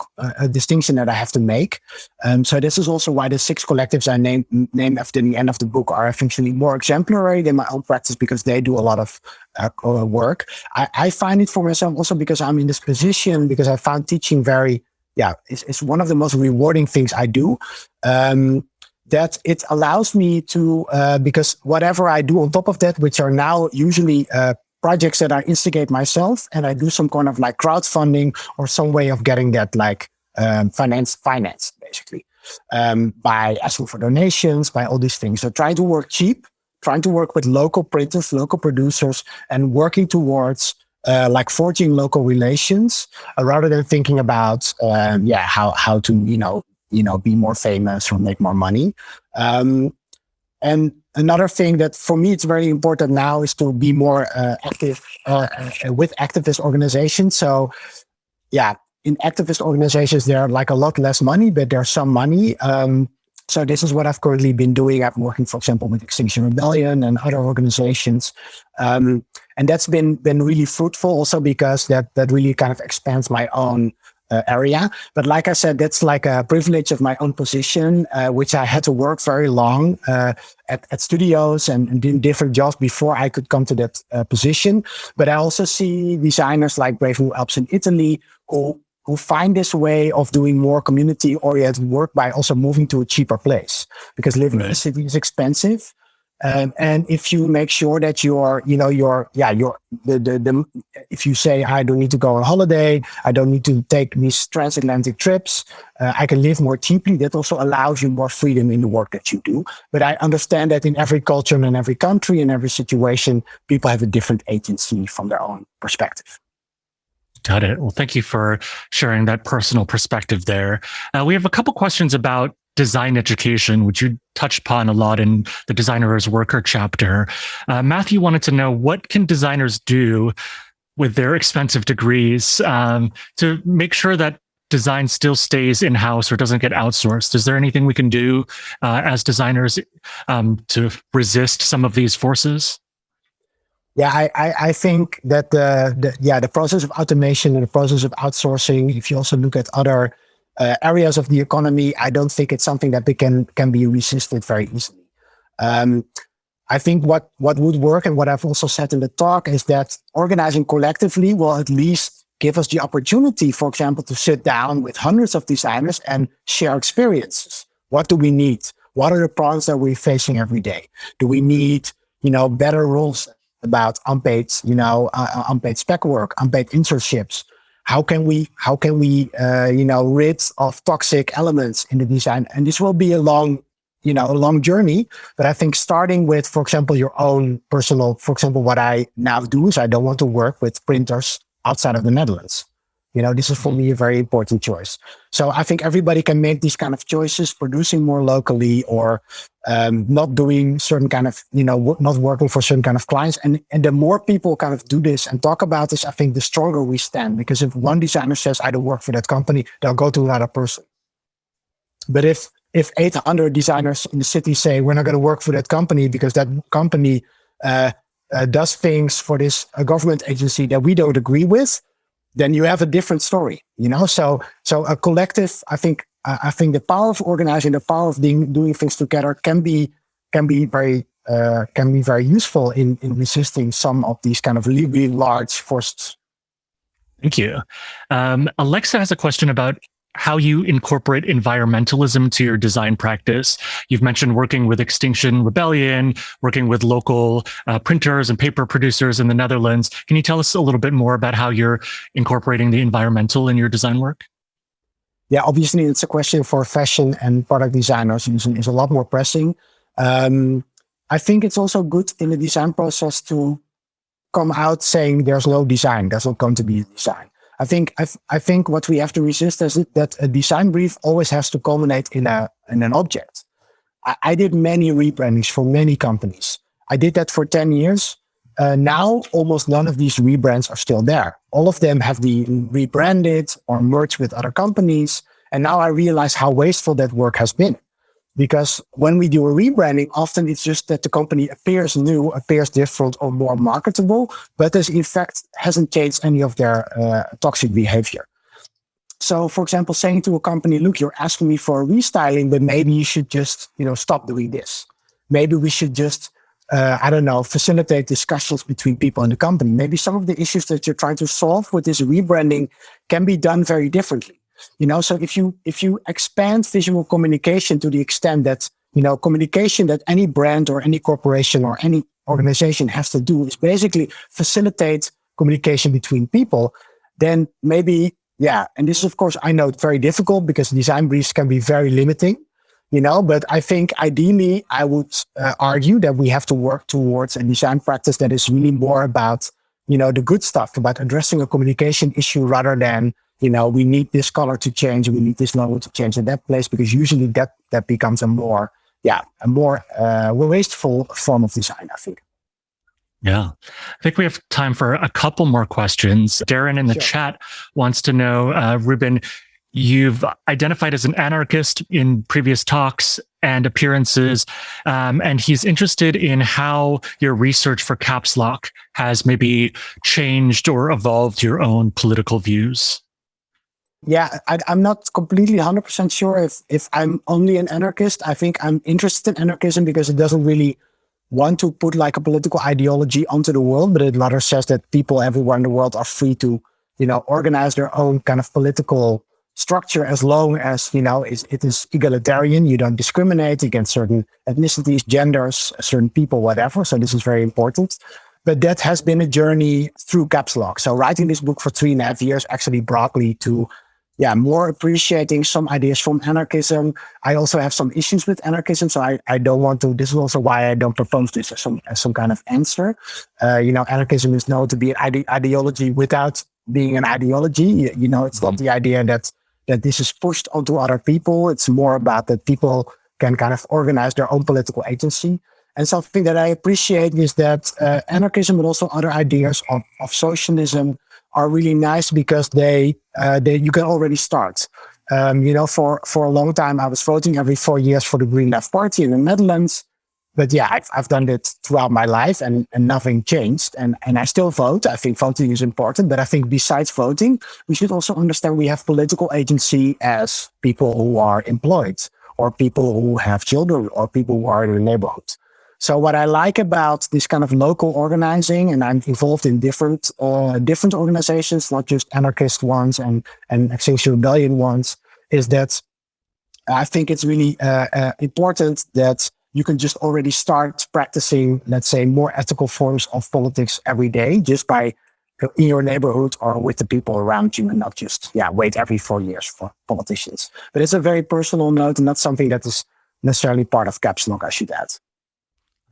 distinction that I have to make. So this is also why the 6 collectives I named after the end of the book are essentially more exemplary than my own practice, because they do a lot of work. I find it for myself also because I'm in this position, because I found teaching it's one of the most rewarding things I do. That it allows me to, because whatever I do on top of that, which are now usually projects that I instigate myself, and I do some kind of like crowdfunding or some way of getting that finance basically, by asking for donations, by all these things. So trying to work cheap, trying to work with local printers, local producers, and working towards forging local relations, rather than thinking about how to be more famous or make more money. And another thing that for me it's very important now is to be more active with activist organizations. So in activist organizations there are a lot less money, but there's some money. So this is what I've currently been doing. I'm working, for example, with Extinction Rebellion and other organizations. And that's been really fruitful also, because that really kind of expands my own area. But like I said, that's like a privilege of my own position, which I had to work very long at studios and doing different jobs before I could come to that position. But I also see designers like Brave New Alps in Italy who find this way of doing more community-oriented work by also moving to a cheaper place, because living in the city is expensive. And if you make sure that if you say, I don't need to go on holiday, I don't need to take these transatlantic trips, I can live more cheaply. That also allows you more freedom in the work that you do. But I understand that in every culture and in every country and every situation, people have a different agency from their own perspective. Got it. Well, thank you for sharing that personal perspective there. We have a couple questions about design education, which you touched upon a lot in the Designer's Worker chapter. Matthew wanted to know, what can designers do with their expensive degrees to make sure that design still stays in-house or doesn't get outsourced? Is there anything we can do as designers to resist some of these forces? Yeah, I think that the process of automation and the process of outsourcing, if you also look at other areas of the economy, I don't think it's something that can be resisted very easily. I think what would work, and what I've also said in the talk, is that organizing collectively will at least give us the opportunity, for example, to sit down with hundreds of designers and share experiences. What do we need? What are the problems that we're facing every day? Do we need, better rules about unpaid spec work, unpaid internships? How can we rid of toxic elements in the design? And this will be a long journey. But I think starting with, for example, your own personal, for example, what I now do is I don't want to work with printers outside of the Netherlands. This is for me a very important choice. So I think everybody can make these kind of choices, producing more locally, or not doing certain kind of, not working for certain kind of clients. And the more people kind of do this and talk about this, I think the stronger we stand. Because if one designer says, I don't work for that company, they'll go to another person. But if 800 designers in the city say, we're not going to work for that company because that company does things for this government agency that we don't agree with, then you have a different story, So a collective, I think the power of organizing, the power of doing things together can be very useful in resisting some of these kind of really large forces. Thank you. Alexa has a question about how you incorporate environmentalism to your design practice. You've mentioned working with Extinction Rebellion, working with local printers and paper producers in the Netherlands. Can you tell us a little bit more about how you're incorporating the environmental in your design work? yeah, obviously it's a question for fashion and product designers is a lot more pressing. I think it's also good in the design process to come out saying there's no design, there's not going to be a design. I think what we have to resist is that a design brief always has to culminate in an object. I did many rebrandings for many companies. I did that for 10 years. Now, almost none of these rebrands are still there. All of them have been rebranded or merged with other companies. And now I realize how wasteful that work has been. Because when we do a rebranding, often it's just that the company appears new, appears different or more marketable, but this in fact hasn't changed any of their toxic behavior. So, for example, saying to a company, look, you're asking me for a restyling, but maybe you should just, stop doing this. Maybe we should just, facilitate discussions between people in the company. Maybe some of the issues that you're trying to solve with this rebranding can be done very differently. So if you expand visual communication to the extent that, communication that any brand or any corporation or any organization has to do is basically facilitate communication between people, then maybe, and this is, of course, I know it's very difficult because design briefs can be very limiting, but I think ideally I would argue that we have to work towards a design practice that is really more about, the good stuff, about addressing a communication issue rather than, we need this color to change, we need this logo to change in that place, because usually that becomes a more wasteful form of design, I think. Yeah. I think we have time for a couple more questions. Darren in the chat wants to know, Ruben, you've identified as an anarchist in previous talks and appearances, and he's interested in how your research for Caps Lock has maybe changed or evolved your own political views. Yeah, I'm not completely 100% sure if I'm only an anarchist. I think I'm interested in anarchism because it doesn't really want to put like a political ideology onto the world, but it rather says that people everywhere in the world are free to, organize their own kind of political structure as long as, it is egalitarian. You don't discriminate against certain ethnicities, genders, certain people, whatever. So this is very important. But that has been a journey through Caps Lock. So writing this book for 3.5 years actually brought me to more appreciating some ideas from anarchism. I also have some issues with anarchism, so I don't want to. This is also why I don't propose this as some kind of answer. Anarchism is known to be an ideology without being an ideology. It's not the idea that this is pushed onto other people. It's more about that people can kind of organize their own political agency. And something that I appreciate is that anarchism, but also other ideas of socialism, are really nice because they you can already start. For a long time, I was voting every 4 years for the Green Left Party in the Netherlands. But I've done it throughout my life and nothing changed. And I still vote. I think voting is important. But I think besides voting, we should also understand we have political agency as people who are employed or people who have children or people who are in the neighborhood. So what I like about this kind of local organizing, and I'm involved in different organizations, not just anarchist ones and Extinction Rebellion ones, is that I think it's really important that you can just already start practicing, let's say, more ethical forms of politics every day, just by in your neighborhood or with the people around you, and not just wait every 4 years for politicians. But it's a very personal note and not something that is necessarily part of Caps Lock, I should add.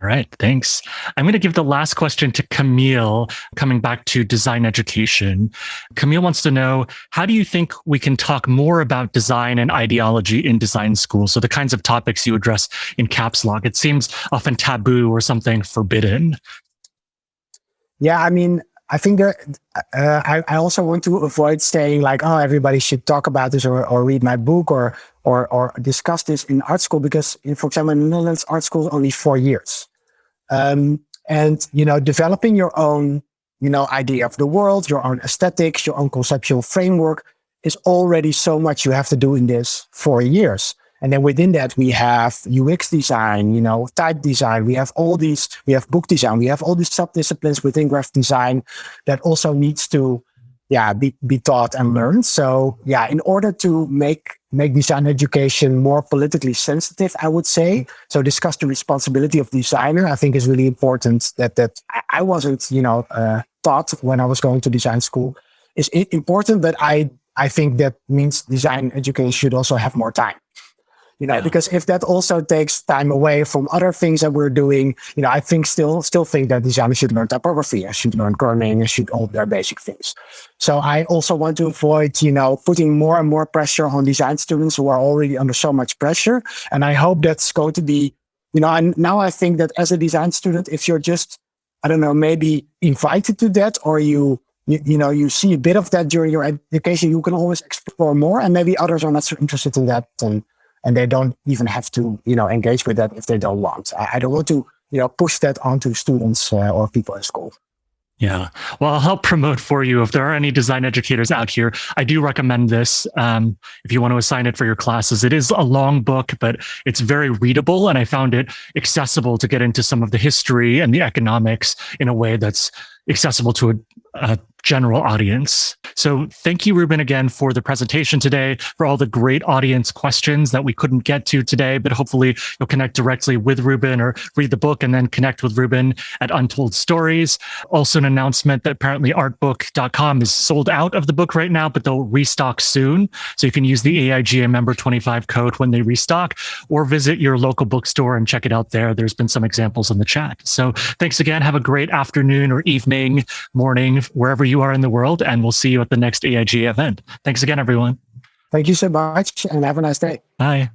All right, thanks. I'm going to give the last question to Camille, coming back to design education. Camille wants to know, how do you think we can talk more about design and ideology in design school? So the kinds of topics you address in Caps Lock, it seems often taboo or something forbidden. Yeah, I mean, I think that I also want to avoid saying like, oh, everybody should talk about this or read my book or discuss this in art school, because, for example, in the Netherlands, art school is only 4 years. And, developing your own, idea of the world, your own aesthetics, your own conceptual framework is already so much you have to do in this 4 years. And then within that, we have UX design, type design. We have book design. We have all these sub-disciplines within graphic design that also needs to, be taught and learned. So, in order to make design education more politically sensitive, I would say, so discuss the responsibility of designer, I think is really important that I wasn't, taught when I was going to design school. It's important, but I I think that means design education should also have more time. Because if that also takes time away from other things that we're doing, I think still think that designers should learn typography, should learn kerning, should all their basic things. So I also want to avoid, putting more and more pressure on design students who are already under so much pressure. And I hope that's going to be, and now I think that as a design student, if you're just, I don't know, maybe invited to that, or you see a bit of that during your education, you can always explore more, and maybe others are not so interested in that, and they don't even have to, engage with that if they don't want. I don't want to, push that onto students or people in school. Yeah. Well, I'll help promote for you. If there are any design educators out here, I do recommend this. If you want to assign it for your classes, it is a long book, but it's very readable. And I found it accessible to get into some of the history and the economics in a way that's accessible to a general audience. So thank you, Ruben, again for the presentation today, for all the great audience questions that we couldn't get to today, but hopefully you'll connect directly with Ruben or read the book and then connect with Ruben at Untold Stories. Also an announcement that apparently artbook.com is sold out of the book right now, but they'll restock soon. So you can use the AIGA member 25 code when they restock, or visit your local bookstore and check it out there. There's been some examples in the chat. So thanks again. Have a great afternoon or evening, morning, wherever you are in the world, and we'll see you at the next AIGA event. Thanks again, everyone. Thank you so much, and have a nice day. Bye.